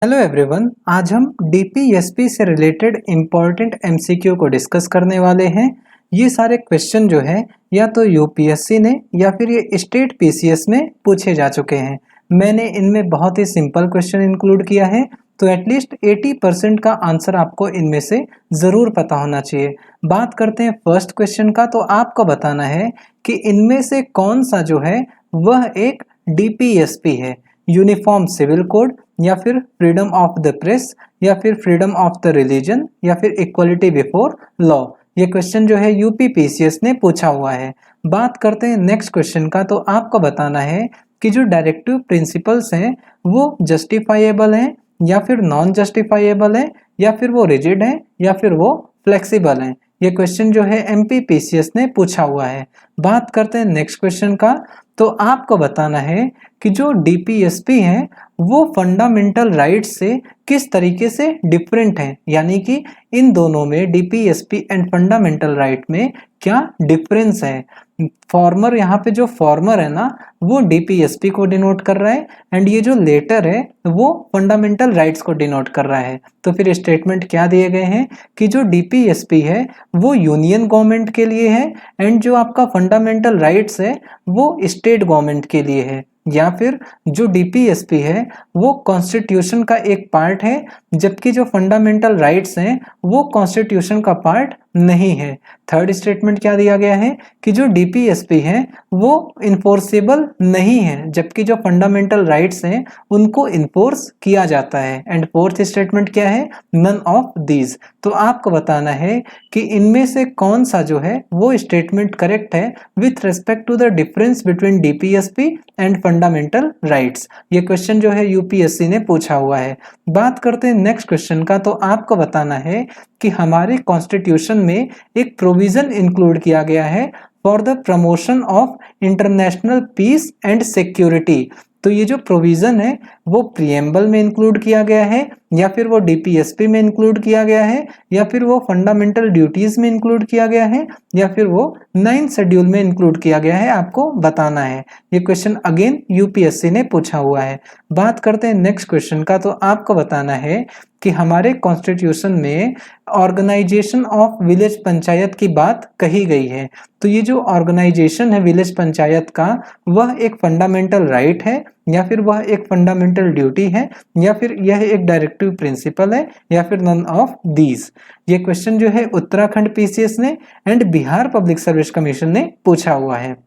Hello everyone, आज हम DPSP से रिलेटेड इम्पॉर्टेंट एमसीक्यू को डिस्कस करने वाले हैं। ये सारे क्वेश्चन जो है या तो यूपीएससी ने या फिर ये स्टेट पीसीएस में पूछे जा चुके हैं। मैंने इनमें बहुत ही सिंपल क्वेश्चन इंक्लूड किया है, तो एटलीस्ट 80% का आंसर आपको इनमें से ज़रूर पता होना चाहिए। बात करते हैं फर्स्ट क्वेश्चन का, तो आपको बताना है कि इनमें से कौन सा जो है वह एक डीपीएसपी है, यूनिफॉर्म सिविल कोड या फिर फ्रीडम ऑफ द प्रेस या फिर फ्रीडम ऑफ द रिलीजन या फिर इक्वलिटी बिफोर लॉ। ये क्वेश्चन जो है यूपीपीसीएस ने पूछा हुआ है। बात करते हैं नेक्स्ट क्वेश्चन का, तो आपको बताना है कि जो डायरेक्टिव प्रिंसिपल्स हैं वो जस्टिफाइएबल हैं या फिर नॉन जस्टिफाइएबल हैं या फिर वो रिजिड हैं या फिर वो फ्लेक्सिबल हैं। ये क्वेश्चन जो है एमपीपीसीएस ने पूछा हुआ है। बात करते हैं नेक्स्ट क्वेश्चन का, तो आपको बताना है कि जो डीपीएसपी हैं वो फंडामेंटल राइट्स से किस तरीके से डिफरेंट हैं, यानी कि इन दोनों में डीपीएसपी एंड फंडामेंटल राइट में क्या डिफरेंस है। फॉर्मर, यहाँ पे जो फॉर्मर है ना वो डीपीएसपी को डिनोट कर रहा है एंड ये जो लेटर है वो फंडामेंटल राइट्स को डिनोट कर रहा है। तो फिर स्टेटमेंट क्या दिए गए हैं कि जो डीपीएसपी है वो यूनियन गवर्नमेंट के लिए है एंड जो आपका फंडामेंटल राइट्स है वो स्टेट गवर्नमेंट के लिए है, या फिर जो डीपीएसपी है वो कॉन्स्टिट्यूशन का एक पार्ट है जबकि जो फंडामेंटल राइट्स हैं वो कॉन्स्टिट्यूशन का पार्ट नहीं है। थर्ड स्टेटमेंट क्या दिया गया है कि जो डीपीएसपी है वो इन्फोर्सेबल नहीं है जबकि जो फंडामेंटल राइट्स हैं उनको इन्फोर्स किया जाता है। एंड फोर्थ स्टेटमेंट क्या है, नन ऑफ दीज। तो आपको बताना है कि इनमें से कौन सा जो है वो स्टेटमेंट करेक्ट है with respect to the difference between DPSP and fundamental rights. ये क्वेश्चन जो है यूपीएससी ने पूछा हुआ है। बात करते हैं नेक्स्ट क्वेश्चन का, तो आपको बताना है कि हमारे कॉन्स्टिट्यूशन में एक प्रोविजन इंक्लूड किया गया है for the promotion of international peace and security. तो ये जो प्रोविजन है वो प्रीएम्बल में इंक्लूड किया गया है या फिर वो डीपीएसपी में इंक्लूड किया गया है या फिर वो फंडामेंटल ड्यूटीज में इंक्लूड किया गया है या फिर वो 9th शेड्यूल में इंक्लूड किया गया है, आपको बताना है। ये क्वेश्चन अगेन यूपीएससी ने पूछा हुआ है। बात करते हैं नेक्स्ट क्वेश्चन का, तो आपको बताना है कि हमारे कॉन्स्टिट्यूशन में ऑर्गेनाइजेशन ऑफ विलेज पंचायत की बात कही गई है। तो ये जो ऑर्गेनाइजेशन है विलेज पंचायत का वह एक फंडामेंटल राइट है या फिर वह एक फंडामेंटल ड्यूटी है या फिर यह एक डायरेक्टिव प्रिंसिपल है या फिर नन ऑफ दीज। ये क्वेश्चन जो है उत्तराखंड पीसीएस ने and Bihar public service commission ने पूछा हुआ है।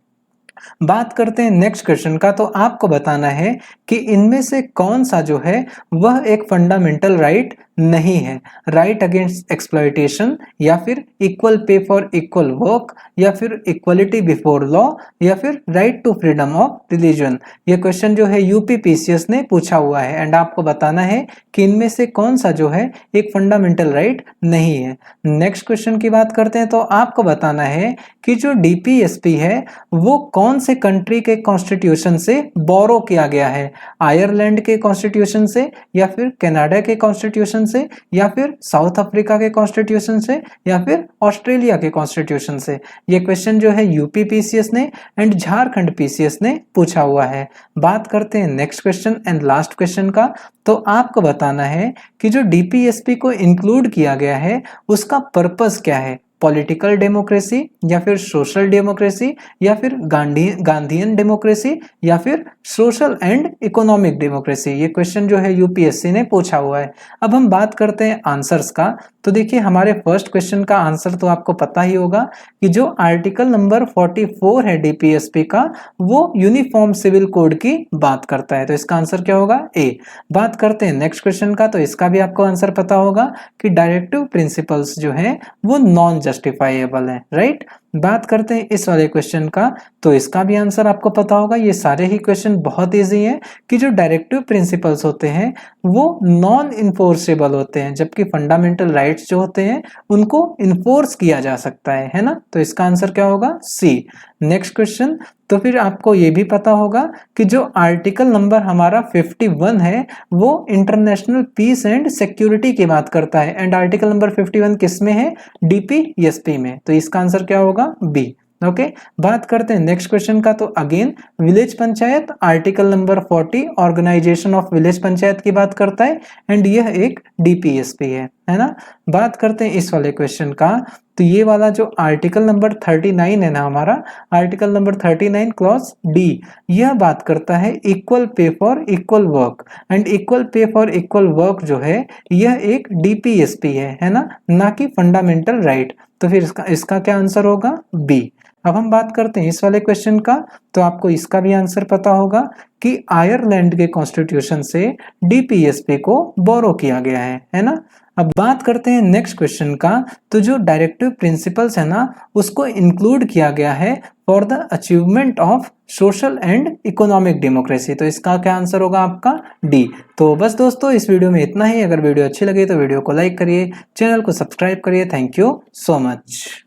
बात करते हैं नेक्स्ट क्वेश्चन का, तो आपको बताना है कि इनमें से कौन सा जो है वह एक फंडामेंटल राइट नहीं है। राइट अगेंस्ट एक्सप्लॉयटेशन या फिर equal pay for equal work या फिर इक्वलिटी बिफोर लॉ या फिर right to freedom of religion. ये क्वेश्चन जो है यूपीपीसीएस ने पूछा हुआ है एंड आपको बताना है कि इनमें से कौन सा जो है एक फंडामेंटल राइट नहीं है। नेक्स्ट क्वेश्चन की बात करते हैं, तो आपको बताना है कि जो डीपीएसपी है वो कौन से कंट्री के कॉन्स्टिट्यूशन से बोरो किया गया है, आयरलैंड के कॉन्स्टिट्यूशन से या फिर कनाडा के कॉन्स्टिट्यूशन से या फिर साउथ अफ्रीका के कॉन्स्टिट्यूशन से या फिर ऑस्ट्रेलिया के कॉन्स्टिट्यूशन से। ये क्वेश्चन जो है यूपीपीसीएस ने एंड झारखंड पीसीएस ने पूछा हुआ है। बात करते हैं next question and last question का, तो आपको बताना है कि जो डीपीएसपी को इंक्लूड किया गया है उसका पर्पस क्या है, पॉलिटिकल डेमोक्रेसी या फिर सोशल डेमोक्रेसी या फिर गांधीयन डेमोक्रेसी या फिर सोशल एंड इकोनॉमिक डेमोक्रेसी। ये क्वेश्चन जो है यूपीएससी ने पूछा हुआ है। अब हम बात करते हैं आंसर्स का, तो देखिए हमारे फर्स्ट क्वेश्चन का आंसर तो आपको पता ही होगा कि जो आर्टिकल नंबर 44 है डीपीएसपी का वो यूनिफॉर्म सिविल कोड की बात करता है, तो इसका आंसर क्या होगा, ए। बात करते हैं नेक्स्ट क्वेश्चन का, तो इसका भी आपको आंसर पता होगा कि डायरेक्टिव प्रिंसिपल्स जो है वो नॉन जस्टिफाइएबल है, राइट। बात करते हैं इस वाले क्वेश्चन का, तो इसका भी आंसर आपको पता होगा। ये सारे ही क्वेश्चन बहुत इजी हैं कि जो डायरेक्टिव प्रिंसिपल्स होते हैं वो नॉन इन्फोर्सेबल होते हैं जबकि फंडामेंटल राइट्स जो होते हैं उनको इन्फोर्स किया जा सकता है ना। तो इसका आंसर क्या होगा, सी। नेक्स्ट क्वेश्चन, तो फिर आपको ये भी पता होगा कि जो आर्टिकल नंबर हमारा 51 है वो इंटरनेशनल पीस एंड सिक्योरिटी की बात करता है एंड आर्टिकल नंबर 51 किस में है, डीपीएसपी में। तो इसका आंसर क्या होगा, बी। ओके बात करते हैं नेक्स्ट क्वेश्चन का। तो again village panchayat article number 40 organisation of village panchayat की बात करता है एंड यह एक डीपीएसपी है ना। बात करते हैं इस वाले क्वेश्चन का। तो ये वाला जो आर्टिकल नंबर 39 है ना हमारा, आर्टिकल नंबर 39 क्लॉज डी, यह बात करता है equal pay for equal work and equal pay for equal work जो है यह एक डीपीएसपी है ना कि फंडामेंटल राइट। तो फिर इसका क्या आंसर होगा? बी। अब हम बात करते हैं इस वाले क्वेश्चन का। तो आपको इसका भी आंसर पता होगा कि आयरलैंड के कॉन्स्टिट्यूशन से डीपीएसपी को बोरो किया गया है ना। अब बात करते हैं नेक्स्ट क्वेश्चन का। तो जो डायरेक्टिव प्रिंसिपल्स है ना उसको इंक्लूड किया गया है for the achievement of social and economic democracy. तो इसका क्या आंसर होगा आपका? डी। तो बस दोस्तों इस वीडियो में इतना ही। अगर वीडियो अच्छी लगी तो वीडियो को लाइक करिए, चैनल को सब्सक्राइब करिए। Thank you so much.